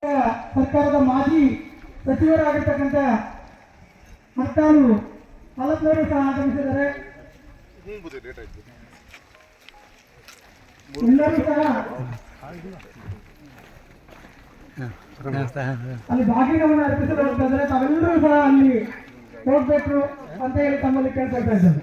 ಸರ್ಕಾರದ ಮಾಜಿ ಸಚಿವರಾಗಿರ್ತಕ್ಕಂಥ ಮತ್ತಾಳು ಹಲವರು ಸಹ ಆಗಮಿಸಿದ್ದಾರೆ. ಎಲ್ಲರೂ ಸಹ ಅಲ್ಲಿ ಬಾಗಿನವನ್ನು ಅರ್ಪಿಸಲು ಹೋಗ್ತಾ ಇದ್ದಾರೆ. ತಾವೆಲ್ಲರೂ ಸಹ ಅಲ್ಲಿ ಹೋಗ್ಬೇಕು ಅಂತ ಹೇಳಿ ತಮ್ಮಲ್ಲಿ ಕೇಳ್ಕೊಳ್ತಾ ಇದ್ದಾರೆ.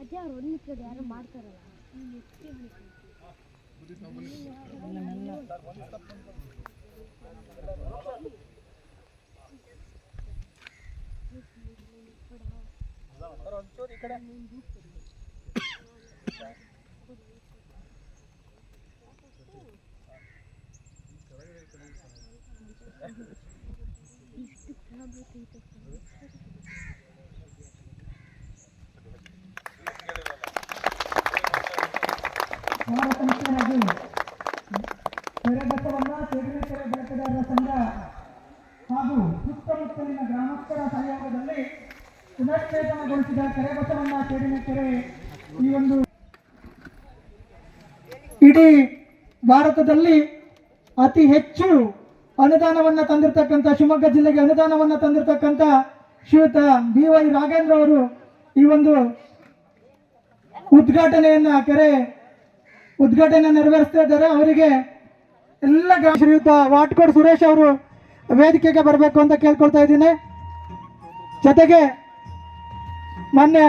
ಅದೇ ಅವ್ರು ಒಂದು ಕಡೆ ಯಾರು ಮಾಡ್ತಾರಲ್ಲ ಇಷ್ಟು ಖರಾಬ್ ಕೆರೆಬಸವನ್ನ ಸೇಡಿಕೆರೆ ಬಳಕೆದಾರರ ಸಂಘ ಹಾಗೂ ಸುತ್ತಮುತ್ತಲಿನ ಗ್ರಾಮಸ್ಥರ ಸಹಯೋಗದಲ್ಲಿ ಪುನಶ್ಚೇತನಗೊಳಿಸಿದ ಕೆರೆಬಸವನ್ನ ಸೇಡಿಕೆರೆ ಈ ಒಂದು ಇಡೀ ಭಾರತದಲ್ಲಿ ಅತಿ ಹೆಚ್ಚು ಅನುದಾನವನ್ನು ತಂದಿರತಕ್ಕಂಥ ಶಿವಮೊಗ್ಗ ಜಿಲ್ಲೆಗೆ ಅನುದಾನವನ್ನು ತಂದಿರತಕ್ಕಂಥ ಶ್ರೀಯುತ BY ರಾಘೇಂದ್ರ ಅವರು ಈ ಒಂದು ಕೆರೆ ಉದ್ಘಾಟನೆ ನೆರವೇರಿಸ್ತಾ ಇದ್ದಾರೆ. ಅವರಿಗೆ ಎಲ್ಲ ಶ್ರೀಯುತ ವಾಟ್ಕೋಡ್ ಸುರೇಶ್ ಅವರು ವೇದಿಕೆಗೆ ಬರಬೇಕು ಅಂತ ಕೇಳ್ಕೊಳ್ತಾ ಇದ್ದೀನಿ. ಜೊತೆಗೆ ಮಾನ್ಯ